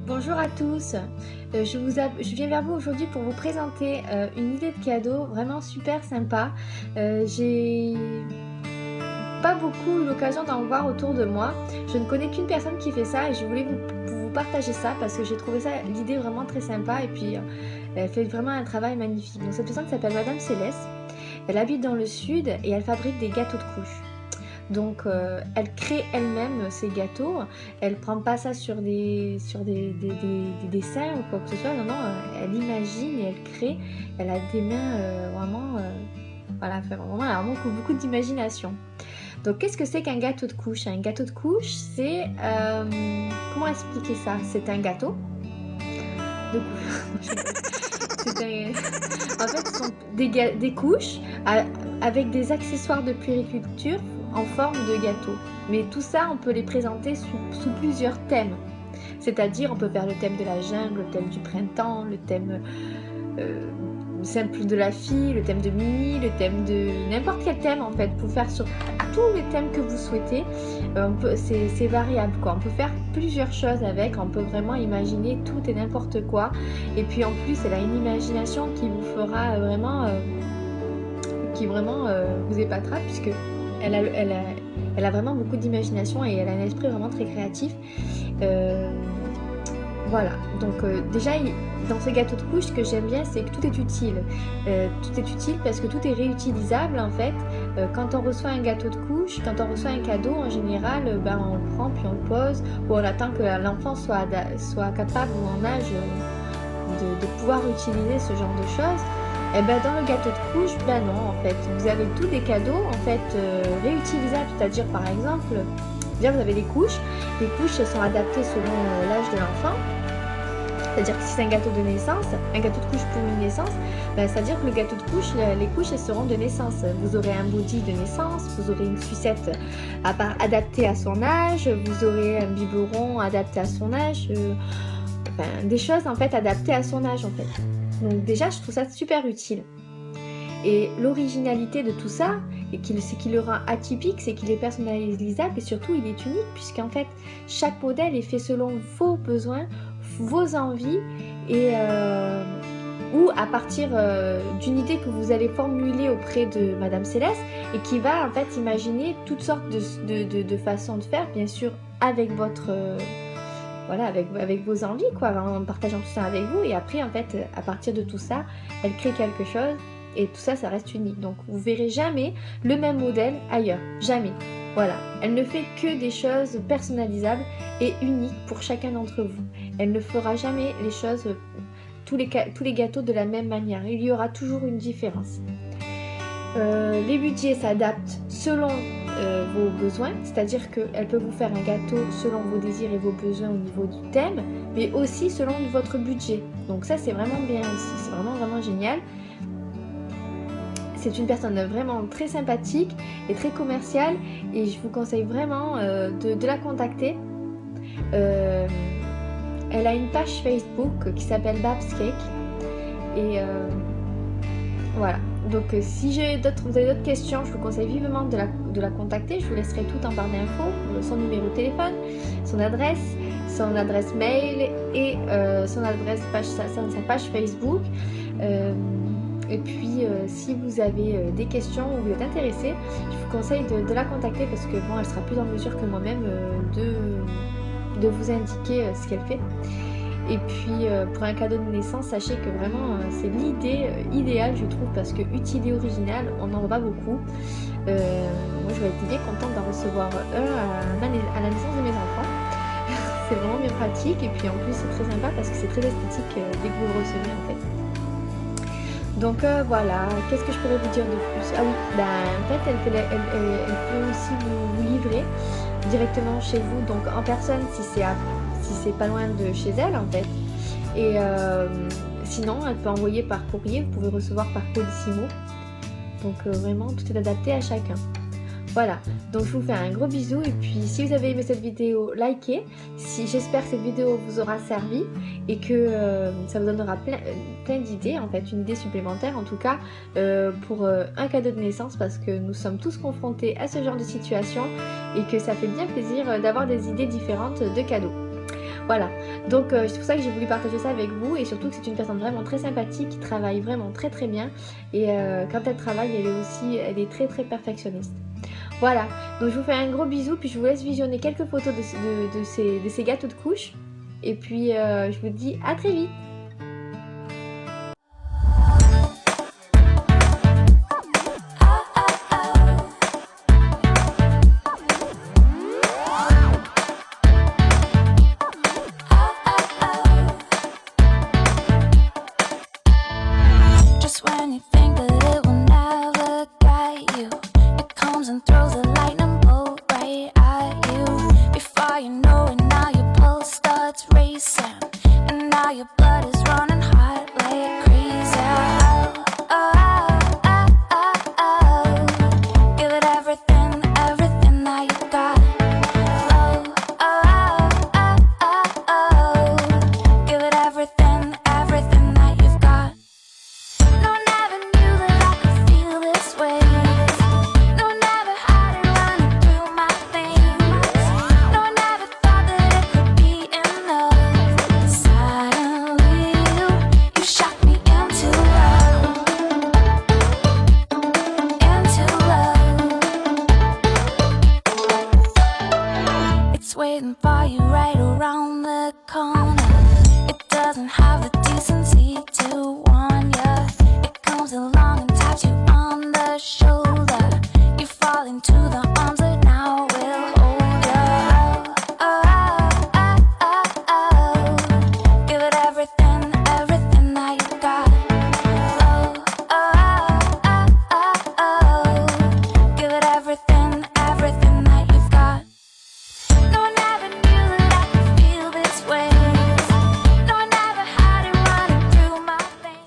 Bonjour à tous, je viens vers vous aujourd'hui pour vous présenter une idée de cadeau vraiment super sympa. J'ai pas beaucoup eu l'occasion d'en voir autour de moi. Je ne connais qu'une personne qui fait ça et je voulais vous partager ça parce que j'ai trouvé ça l'idée vraiment très sympa et puis elle fait vraiment un travail magnifique. Donc cette personne s'appelle Madame Céleste, elle habite dans le sud et elle fabrique des gâteaux de couches. Donc elle crée elle-même ses gâteaux, elle prend pas ça sur des dessins ou quoi que ce soit, non, elle imagine et elle crée, elle a des mains voilà, enfin, vraiment, elle a vraiment beaucoup d'imagination. Donc qu'est-ce que c'est qu'un gâteau de couche? Un gâteau de couche, c'est, comment expliquer ça? C'est un gâteau de couche. C'est en fait, ce sont des couches avec des accessoires de puériculture en forme de gâteau. Mais tout ça, on peut les présenter sous plusieurs thèmes. C'est-à-dire, on peut faire le thème de la jungle, le thème du printemps, le thème simple de la fille, le thème de Mimi, le thème de n'importe quel thème en fait. Pour faire sur tous les thèmes que vous souhaitez, c'est variable quoi. On peut faire plusieurs choses avec, on peut vraiment imaginer tout et n'importe quoi. Et puis en plus, elle a une imagination qui vous fera qui vraiment vous épatera puisque elle a vraiment beaucoup d'imagination et elle a un esprit vraiment très créatif. Voilà, donc déjà dans ces gâteaux de couches, ce que j'aime bien, c'est que tout est utile. Tout est utile parce que tout est réutilisable en fait. Quand on reçoit un gâteau de couche, quand on reçoit un cadeau, en général, on le prend puis on le pose ou on attend que l'enfant soit capable ou en âge de pouvoir utiliser ce genre de choses. Et dans le gâteau de couche, non en fait. Vous avez tous des cadeaux en fait réutilisables, c'est-à-dire par exemple, déjà vous avez les couches. Les couches sont adaptées selon l'âge de l'enfant. C'est-à-dire que si c'est un gâteau de naissance, un gâteau de couche pour une naissance, c'est-à-dire que le gâteau de couche, les couches elles seront de naissance. Vous aurez un body de naissance, vous aurez une sucette adaptée à son âge, vous aurez un biberon adapté à son âge, des choses en fait adaptées à son âge en fait. Donc déjà, je trouve ça super utile. Et l'originalité de tout ça, et ce qui le rend atypique, c'est qu'il est personnalisable et surtout il est unique puisqu'en fait chaque modèle est fait selon vos besoins, vos envies et ou à partir d'une idée que vous allez formuler auprès de Madame Céleste et qui va en fait imaginer toutes sortes de façons de faire, bien sûr avec votre voilà, avec vos envies quoi, en partageant tout ça avec vous et après en fait à partir de tout ça, elle crée quelque chose. Et tout ça, ça reste unique. Donc, vous verrez jamais le même modèle ailleurs. Jamais. Voilà. Elle ne fait que des choses personnalisables et uniques pour chacun d'entre vous. Elle ne fera jamais les choses, tous les gâteaux de la même manière. Il y aura toujours une différence. Les budgets s'adaptent selon vos besoins. C'est-à-dire qu'elle peut vous faire un gâteau selon vos désirs et vos besoins au niveau du thème, mais aussi selon votre budget. Donc ça, c'est vraiment bien aussi. C'est vraiment génial. C'est une personne vraiment très sympathique et très commerciale et je vous conseille vraiment de la contacter. Elle a une page Facebook qui s'appelle Babs Cake et voilà. Donc si vous avez d'autres questions, je vous conseille vivement de la contacter. Je vous laisserai tout en barre d'infos, son numéro de téléphone, son adresse mail et sa page Facebook. Et puis, si vous avez des questions ou vous êtes intéressé, je vous conseille de la contacter parce que bon, elle sera plus en mesure que moi-même de vous indiquer ce qu'elle fait. Et puis, pour un cadeau de naissance, sachez que vraiment, c'est l'idée idéale, je trouve, parce que utile et originale, on n'en voit pas beaucoup. Moi, j'aurais été bien contente d'en recevoir un à la naissance de mes enfants. C'est vraiment bien pratique et puis en plus, c'est très sympa parce que c'est très esthétique dès que vous le recevez en fait. Donc voilà, qu'est-ce que je pourrais vous dire de plus? Ah oui, en fait elle peut aussi vous livrer directement chez vous, donc en personne si c'est pas loin de chez elle en fait. Et sinon elle peut envoyer par courrier, vous pouvez recevoir par Colissimo. Donc vraiment tout est adapté à chacun. Voilà, donc je vous fais un gros bisou et puis si vous avez aimé cette vidéo, likez. J'espère que cette vidéo vous aura servi et que ça vous donnera plein d'idées, en fait, une idée supplémentaire en tout cas pour un cadeau de naissance parce que nous sommes tous confrontés à ce genre de situation et que ça fait bien plaisir d'avoir des idées différentes de cadeaux. Voilà, donc c'est pour ça que j'ai voulu partager ça avec vous et surtout que c'est une personne vraiment très sympathique qui travaille vraiment très très bien et quand elle travaille, elle est très très perfectionniste. Voilà, donc je vous fais un gros bisou puis je vous laisse visionner quelques photos de ces gâteaux de couches et puis je vous dis à très vite. Just when you think that it will never get you, it comes and throws a lightning bolt right at you. Before you know it, now your pulse starts racing, and now your blood is running hot like crazy. Give it everything, everything that you got. Give it everything, everything that you've got. No, never knew that I could feel this way. No, never had it running through my veins. No, never thought that it could be enough. Suddenly you shot me into love. Into love. It's waiting for you right around the corner. It doesn't have the decency to want